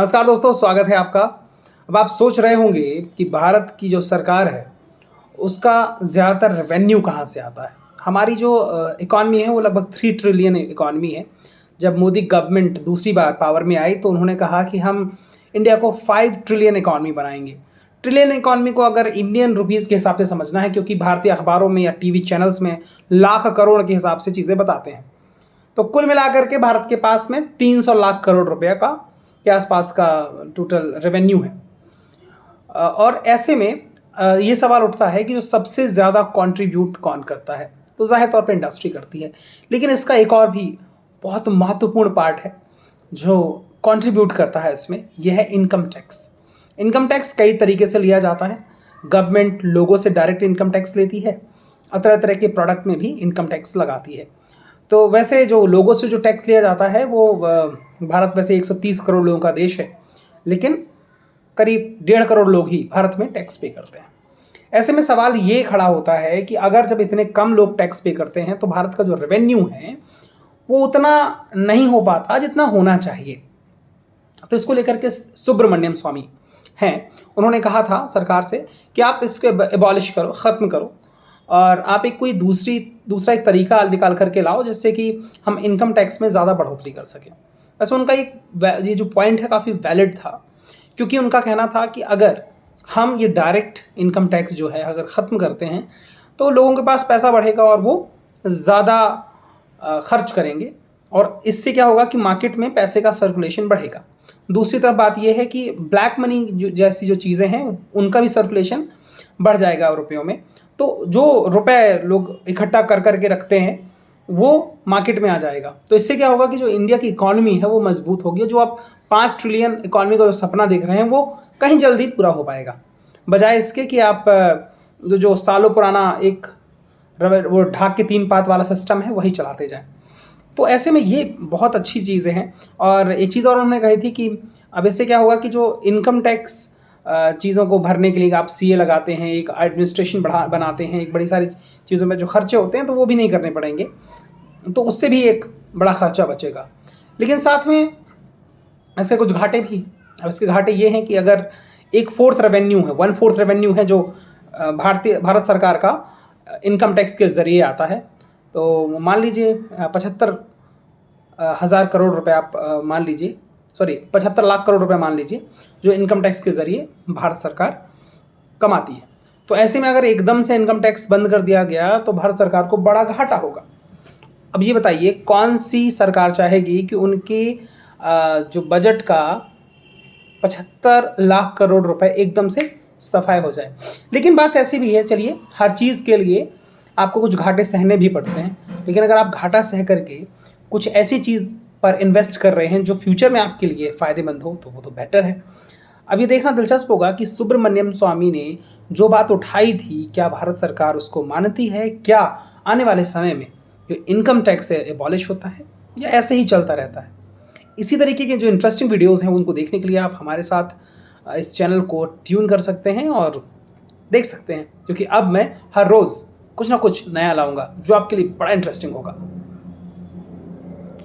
नमस्कार दोस्तों, स्वागत है आपका। अब आप सोच रहे होंगे कि भारत की जो सरकार है उसका ज़्यादातर रेवेन्यू कहाँ से आता है। हमारी जो इकॉनमी है वो लगभग 3 ट्रिलियन इकॉनमी है। जब मोदी गवर्नमेंट दूसरी बार पावर में आई तो उन्होंने कहा कि हम इंडिया को 5 ट्रिलियन इकॉनमी बनाएंगे। ट्रिलियन इकॉनमी को अगर इंडियन रुपीज़ के हिसाब से समझना है, क्योंकि भारतीय अखबारों में या टीवी चैनल्स में लाख करोड़ के हिसाब से चीज़ें बताते हैं, तो कुल मिलाकर के भारत के पास में 300 लाख करोड़ रुपए का के आसपास का टोटल रेवेन्यू है। और ऐसे में ये सवाल उठता है कि जो सबसे ज़्यादा कंट्रीब्यूट कौन करता है, तो जाहिर तौर पे इंडस्ट्री करती है। लेकिन इसका एक और भी बहुत महत्वपूर्ण पार्ट है जो कंट्रीब्यूट करता है इसमें, यह है इनकम टैक्स। इनकम टैक्स कई तरीके से लिया जाता है। गवर्नमेंट लोगों से डायरेक्ट इनकम टैक्स लेती है और तरह तरह के प्रोडक्ट में भी इनकम टैक्स लगाती है। तो वैसे जो लोगों से जो टैक्स लिया जाता है वो भारत वैसे 130 करोड़ लोगों का देश है, लेकिन करीब 1.5 करोड़ लोग ही भारत में टैक्स पे करते हैं। ऐसे में सवाल ये खड़ा होता है कि अगर जब इतने कम लोग टैक्स पे करते हैं तो भारत का जो रेवेन्यू है वो उतना नहीं हो पाता जितना होना चाहिए। तो इसको लेकर के सुब्रमण्यम स्वामी हैं, उन्होंने कहा था सरकार से कि आप इसको एबॉलिश करो, ख़त्म करो और आप एक कोई दूसरा एक तरीका निकाल करके लाओ जिससे कि हम इनकम टैक्स में ज़्यादा बढ़ोतरी कर सकें। वैसे उनका ये जो पॉइंट है काफ़ी वैलिड था, क्योंकि उनका कहना था कि अगर हम ये डायरेक्ट इनकम टैक्स जो है अगर ख़त्म करते हैं तो लोगों के पास पैसा बढ़ेगा और वो ज़्यादा खर्च करेंगे और इससे क्या होगा कि मार्केट में पैसे का सर्कुलेशन बढ़ेगा। दूसरी तरफ बात यह है कि ब्लैक मनी जैसी जो चीज़ें हैं उनका भी सर्कुलेशन बढ़ जाएगा रुपयों में। तो जो रुपए लोग इकट्ठा कर कर के रखते हैं वो मार्केट में आ जाएगा। तो इससे क्या होगा कि जो इंडिया की इकॉनमी है वो मजबूत होगी। जो आप 5 ट्रिलियन इकॉनमी का जो सपना देख रहे हैं वो कहीं जल्दी पूरा हो पाएगा, बजाय इसके कि आप जो सालों पुराना एक वो ढाक के 3 पात वाला सिस्टम है वही चलाते जाएं। तो ऐसे में ये बहुत अच्छी चीज़ें हैं। और एक चीज़ और उन्होंने कही थी कि अब इससे क्या होगा कि जो इनकम टैक्स चीज़ों को भरने के लिए आप सीए लगाते हैं, एक एडमिनिस्ट्रेशन बनाते हैं, एक बड़ी सारी चीज़ों में जो खर्चे होते हैं तो वो भी नहीं करने पड़ेंगे, तो उससे भी एक बड़ा खर्चा बचेगा। लेकिन साथ में इसके कुछ घाटे भी। अब इसके घाटे ये हैं कि अगर 1/4 रेवेन्यू है, 1/4 रेवेन्यू है जो भारत सरकार का इनकम टैक्स के ज़रिए आता है, तो मान लीजिए 75,000 करोड़ रुपए आप मान लीजिए, 75 लाख करोड़ रुपए मान लीजिए जो इनकम टैक्स के ज़रिए भारत सरकार कमाती है। तो ऐसे में अगर एकदम से इनकम टैक्स बंद कर दिया गया तो भारत सरकार को बड़ा घाटा होगा। अब ये बताइए कौन सी सरकार चाहेगी कि उनके जो बजट का 75 लाख करोड़ रुपए एकदम से सफाई हो जाए। लेकिन बात ऐसी भी है, चलिए हर चीज़ के लिए आपको कुछ घाटे सहने भी पड़ते हैं, लेकिन अगर आप घाटा सह करके कुछ ऐसी चीज़ पर इन्वेस्ट कर रहे हैं जो फ्यूचर में आपके लिए फ़ायदेमंद हो तो वो तो बेटर है। अब ये देखना दिलचस्प होगा कि सुब्रमण्यम स्वामी ने जो बात उठाई थी, क्या भारत सरकार उसको मानती है? क्या आने वाले समय में जो इनकम टैक्स है एबॉलिश होता है या ऐसे ही चलता रहता है? इसी तरीके के जो इंटरेस्टिंग वीडियोज़ हैं उनको देखने के लिए आप हमारे साथ इस चैनल को ट्यून कर सकते हैं और देख सकते हैं, क्योंकि अब मैं हर रोज़ कुछ ना कुछ नया लाऊंगा जो आपके लिए बड़ा इंटरेस्टिंग होगा।